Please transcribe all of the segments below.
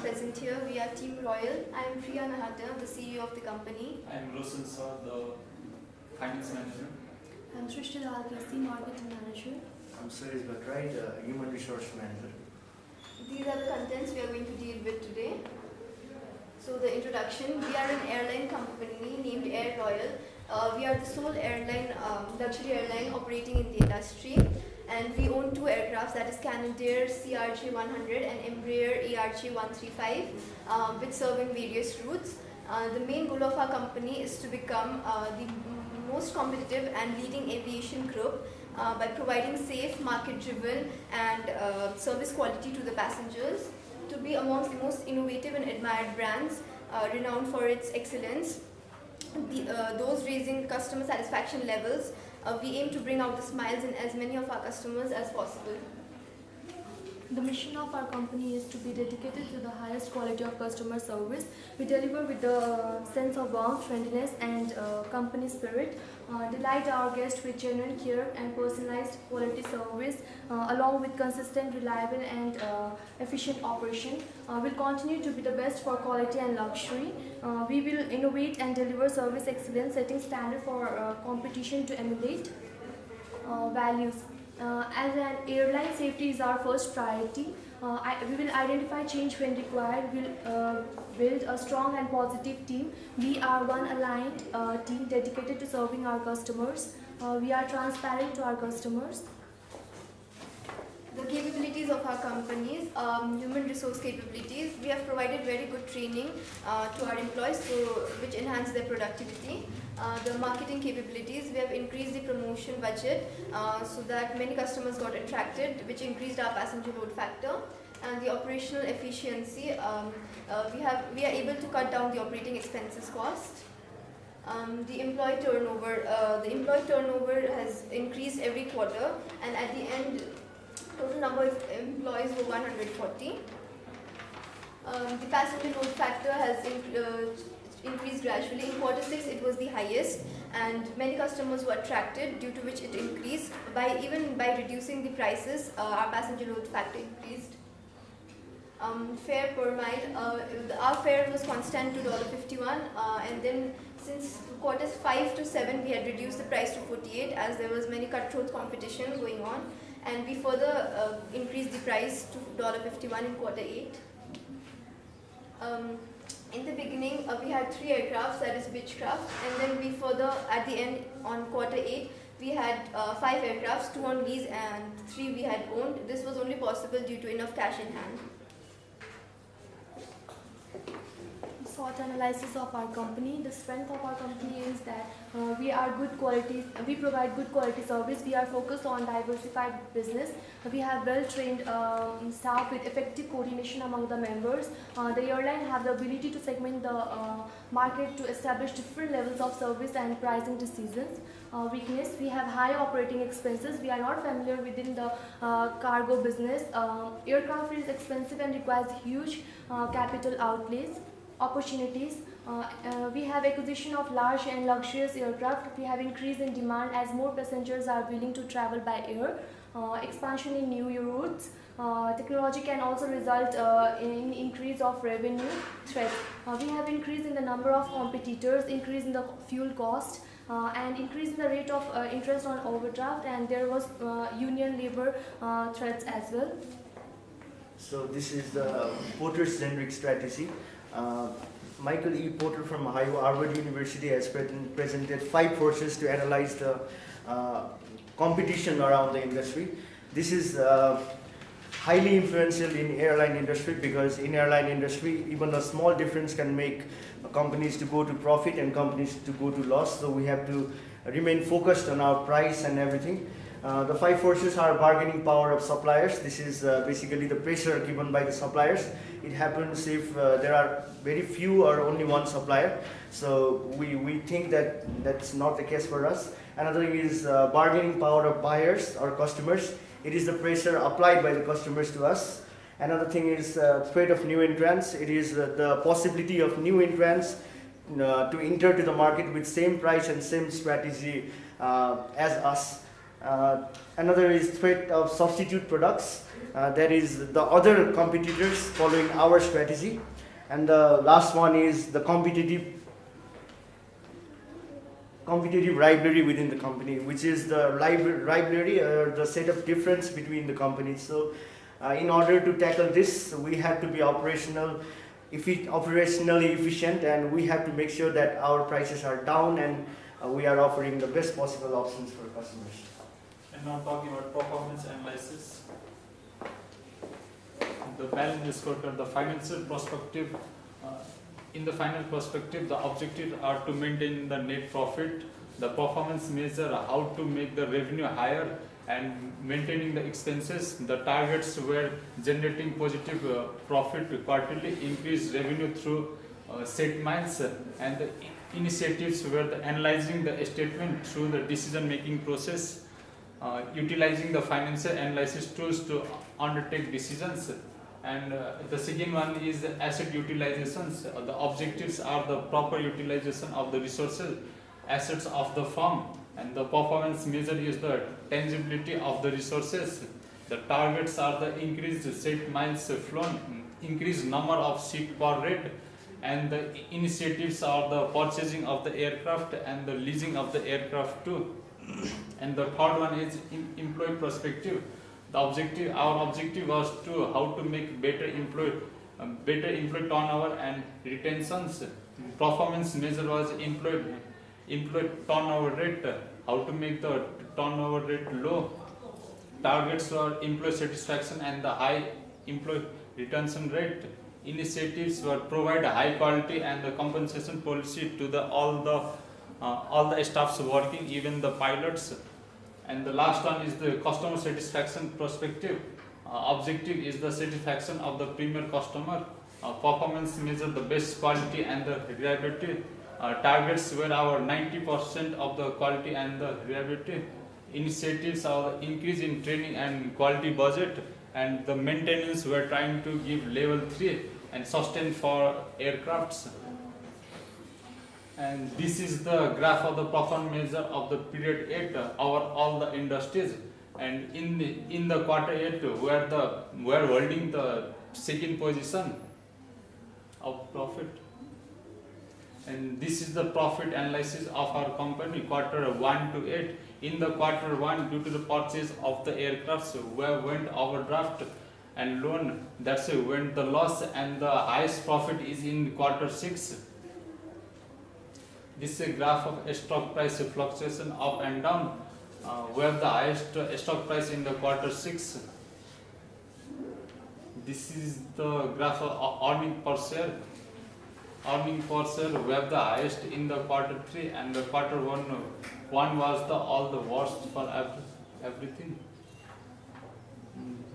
present here. We are Team Royal. I am Priya Nahata, the CEO of the company. I am Roshan Sir, the Finance Manager. I'm Srishti Dalkesi, Marketing Manager. I'm Suresh Bhatrai, the Human Resource Manager. These are the contents we are going to deal with today. So the introduction, we are an airline company named Air Royal. We are the sole airline, luxury airline operating in the industry. And we own two aircrafts, that is Canadair CRJ-100 and Embraer ERJ-135, which serving various routes. The main goal of our company is to become the most competitive and leading aviation group by providing safe, market-driven and service quality to the passengers, to be amongst the most innovative and admired brands renowned for its excellence, those raising customer satisfaction levels. We aim to bring out the smiles in as many of our customers as possible. The mission of our company is to be dedicated to the highest quality of customer service. We deliver with the sense of warmth, friendliness and company spirit. Delight our guests with genuine care and personalized quality service along with consistent, reliable and efficient operation. We'll continue to be the best for quality and luxury. We will innovate and deliver service excellence, setting standard for competition to emulate. Values. As an airline, safety is our first priority. We will identify change when required. We will build a strong and positive team. We are one aligned team dedicated to serving our customers. We are transparent to our customers. The capabilities of our companies, human resource capabilities, we have provided very good training to our employees which enhance their productivity. The marketing capabilities, we have increased the promotion budget so that many customers got attracted, which increased our passenger load factor. And the operational efficiency, we are able to cut down the operating expenses cost. The employee turnover has increased every quarter, and at the end, total number of employees were 140. The passenger load factor has increased gradually. In quarter 6 it was the highest, and many customers were attracted, due to which it increased. Even by reducing the prices, our passenger load factor increased. Fare per mile, our fare was constant to $51, and then since quarters 5 to 7 we had reduced the price to $48 as there was many cutthroat competition going on, and we further increased the price to $51 in quarter 8. In the beginning, we had 3 aircrafts, that is Beechcraft, and then we further, at the end, on quarter 8, we had 5 aircrafts, 2 on lease and 3 we had owned. This was only possible due to enough cash in hand. SWOT analysis of our company. The strength of our company is that we provide good quality service. We are focused on diversified business. We have well-trained staff with effective coordination among the members. The airline have the ability to segment the market to establish different levels of service and pricing decisions. Weakness, we have high operating expenses. We are not familiar within the cargo business. Aircraft is expensive and requires huge capital outlays. Opportunities, we have acquisition of large and luxurious aircraft. We have increase in demand as more passengers are willing to travel by air. Expansion in new routes. Technology can also result in increase of revenue. Threats, we have increase in the number of competitors, increase in the fuel cost, and increase in the rate of interest on overdraft, and there was union labor threats as well. So this is the Porter-centric strategy. Michael E. Porter from Harvard University has presented 5 forces to analyze the competition around the industry. This is highly influential in airline industry, because in airline industry even a small difference can make companies to go to profit and companies to go to loss. So we have to remain focused on our price and everything. The 5 forces are bargaining power of suppliers. This is basically the pressure given by the suppliers. It happens if there are very few or only one supplier. So we think that that's not the case for us. Another is bargaining power of buyers or customers. It is the pressure applied by the customers to us. Another thing is threat of new entrants. It is the possibility of new entrants to enter to the market with same price and same strategy as us. Another is threat of substitute products. There is the other competitors following our strategy. And the last one is the competitive rivalry within the company, which is the rivalry or the set of difference between the companies. So in order to tackle this, we have to be operationally efficient, and we have to make sure that our prices are down and we are offering the best possible options for customers. And now talking about performance analysis. The balance scorecard, the financial perspective. In the final perspective, the objectives are to maintain the net profit. The performance measure how to make the revenue higher and maintaining the expenses. The targets were generating positive profit quarterly, increase revenue through set miles, and the initiatives were the analyzing the statement through the decision making process, utilizing the financial analysis tools to undertake decisions. And the second one is asset utilizations. The objectives are the proper utilization of the resources, assets of the firm, and the performance measure is the tangibility of the resources. The targets are the increased set miles flown, increased number of seat per rate, and the initiatives are the purchasing of the aircraft and the leasing of the aircraft too. And the third one is employee perspective. Our objective was to how to make better employee turnover and retentions. Performance measure was employee turnover rate, how to make the turnover rate low. Targets were employee satisfaction and the high employee retention rate. Initiatives were provide high quality and the compensation policy to all the staffs working, even the pilots. And the last one is the customer satisfaction perspective. Objective is the satisfaction of the premier customer. Performance measure the best quality and the reliability. Targets were our 90% of the quality and the reliability. Initiatives are the increase in training and quality budget, and the maintenance were trying to give level 3 and sustain for aircrafts. And this is the graph of the performance measure of the period 8 over all the industries. And in the quarter 8, we are holding the second position of profit. And this is the profit analysis of our company quarter 1 to 8. In the quarter 1, due to the purchase of the aircrafts, we went overdraft and loan. That's when the loss, and the highest profit is in quarter 6. This is a graph of stock price fluctuation up and down. We have the highest stock price in the quarter 6. This is the graph of earning per share. Earning per share, we have the highest in the quarter 3, and the quarter 1 was all the worst for everything.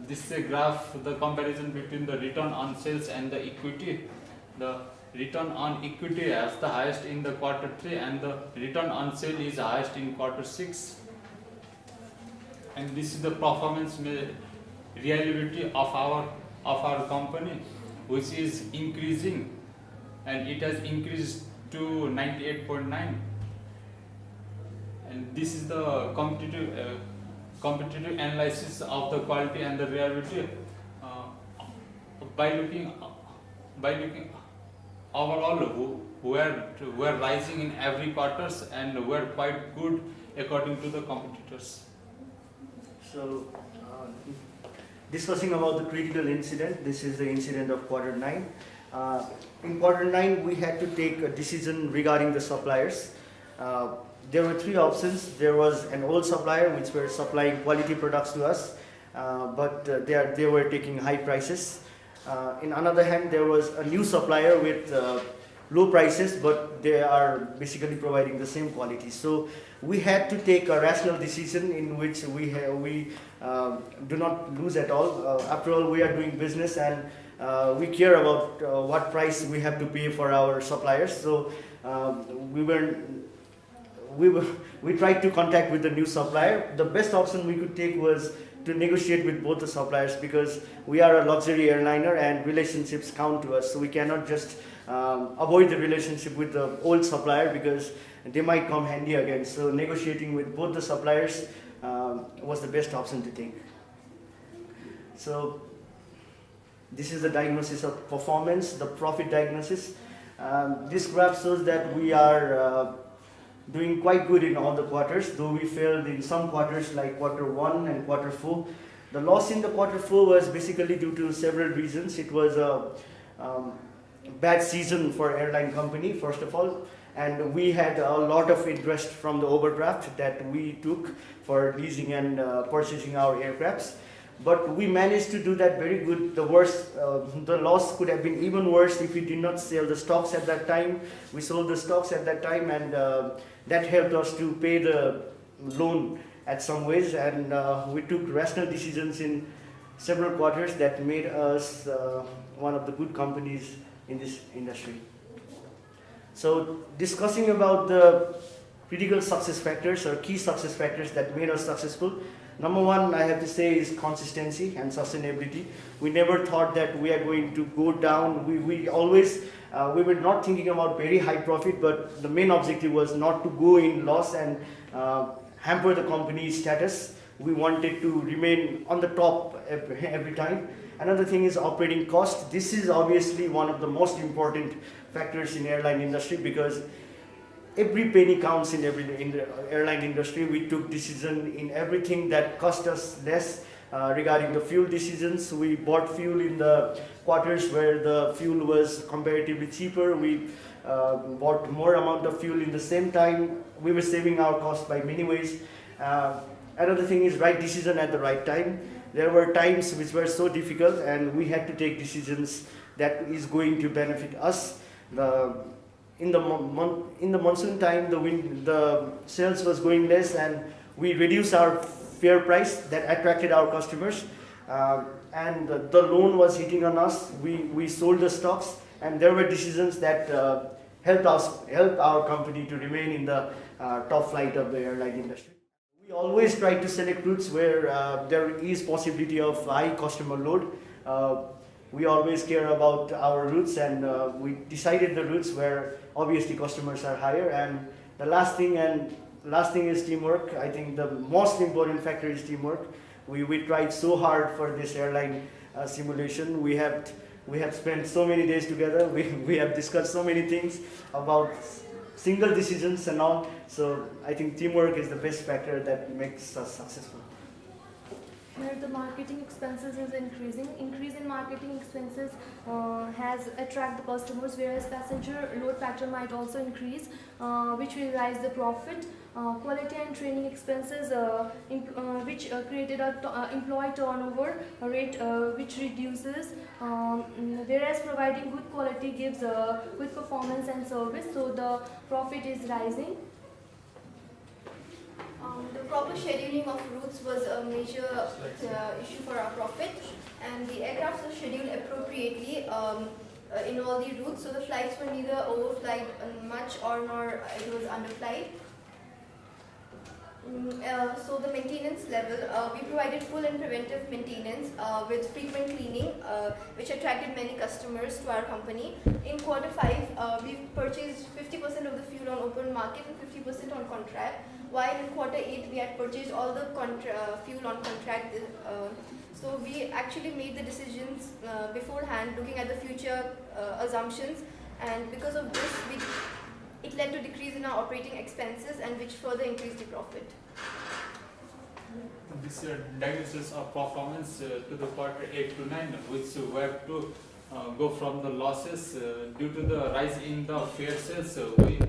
This is a graph, the comparison between the return on sales and the equity. The return on equity has the highest in the quarter 3, and the return on sale is highest in quarter 6. And this is the performance reliability of our company, which is increasing, and it has increased to 98.9. And this is the competitive analysis of the quality and the reliability. By looking overall, we are rising in every quarters, and we are quite good according to the competitors. So, discussing about the critical incident, this is the incident of quarter 9. In quarter 9, we had to take a decision regarding the suppliers. There were 3 options. There was an old supplier which were supplying quality products to us, but they were taking high prices. In another hand, there was a new supplier with low prices, but they are basically providing the same quality. So we had to take a rational decision in which we do not lose at all. After all, we are doing business, and we care about what price we have to pay for our suppliers. So we tried to contact with the new supplier. The best option we could take was to negotiate with both the suppliers, because we are a luxury airliner and relationships count to us. So we cannot just avoid the relationship with the old supplier, because they might come handy again. So negotiating with both the suppliers was the best option to take. So this is the diagnosis of performance, the profit diagnosis. This graph shows that we are doing quite good in all the quarters, though we failed in some quarters like Q1 and Q4. The loss in the Q4 was basically due to several reasons. It was a bad season for airline company, first of all, and we had a lot of interest from the overdraft that we took for leasing and purchasing our aircrafts. But we managed to do that very good. The loss could have been even worse if we did not sell the stocks at that time. We sold the stocks at that time, and that helped us to pay the loan at some ways. And we took rational decisions in several quarters that made us one of the good companies in this industry. So discussing about the critical success factors or key success factors that made us successful. Number one, I have to say, is consistency and sustainability. We never thought that we are going to go down. We always, we were not thinking about very high profit, but the main objective was not to go in loss and hamper the company's status. We wanted to remain on the top every time. Another thing is operating cost. This is obviously one of the most important factors in airline industry, because every penny counts in the airline industry. We took decision in everything that cost us less. Regarding the fuel decisions, we bought fuel in the quarters where the fuel was comparatively cheaper. We bought more amount of fuel in the same time. We were saving our cost by many ways. Another thing is right decision at the right time. There were times which were so difficult, and we had to take decisions that is going to benefit us. In the monsoon time, the sales was going less, and we reduced our fare price that attracted our customers. And the loan was hitting on us. We sold the stocks, and there were decisions that helped our company to remain in the top flight of the airline industry. We always try to select routes where there is possibility of high customer load. We always care about our routes, and we decided the routes where obviously customers are higher. And the last thing is teamwork. I think the most important factor is teamwork. We tried so hard for this airline simulation. We have spent so many days together. We have discussed so many things about single decisions and all. So I think teamwork is the best factor that makes us successful. Where the marketing expenses is increasing. Increase in marketing expenses has attract the customers, whereas passenger load factor might also increase, which will rise the profit. Quality and training expenses, which created a employee turnover rate, which reduces, whereas providing good quality gives good performance and service, so the profit is rising. The proper scheduling of routes was a major issue for our profit, and the aircraft were scheduled appropriately in all the routes, so the flights were neither overflight much nor it was underflight. So the maintenance level, we provided full and preventive maintenance with frequent cleaning, which attracted many customers to our company. In Q5, we purchased 50% of the fuel on open market and 50% on contract, while in Q8 we had purchased all the fuel on contract. So we actually made the decisions beforehand, looking at the future assumptions, and because of this, it led to decrease in our operating expenses, and which further increased the profit. This diagnosis of performance to the Q8 to 9, which we have to go from the losses due to the rise in the fare sales. We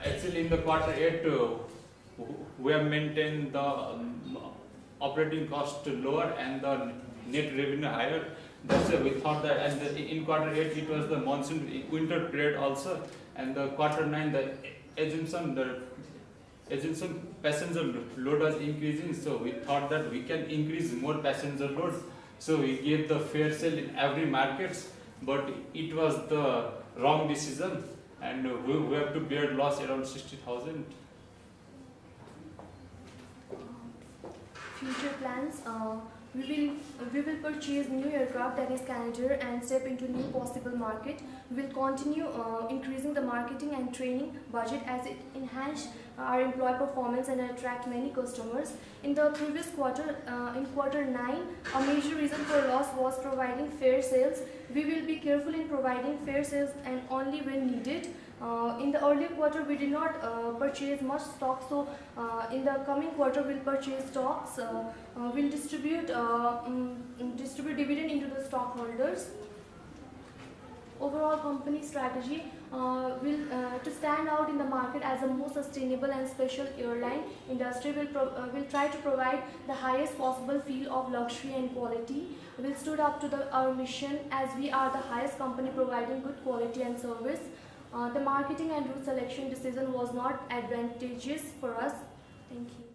actually in the Q8 we have maintained the operating cost lower and the net revenue higher. That's why we thought that, and in Q8 it was the monsoon winter period also, and the Q9 the assumption passenger load was increasing, so we thought that we can increase more passenger load. So we gave the fare sale in every markets, but it was the wrong decision, and we have to bear loss around 60,000. Future plans. We will purchase new aircraft, that is Canadair, and step into new possible market. We will continue increasing the marketing and training budget as it enhance our employee performance and attract many customers. In the previous quarter, in quarter 9, a major reason for loss was providing fair sales. We will be careful in providing fair sales and only when needed. In the earlier quarter, we did not purchase much stock, so in the coming quarter, we'll purchase stocks. We'll distribute dividend into the stockholders. Overall company strategy will to stand out in the market as a more sustainable and special airline industry will try to provide the highest possible feel of luxury and quality. We'll stood up to our mission as we are the highest company providing good quality and service. The marketing and route selection decision was not advantageous for us. Thank you.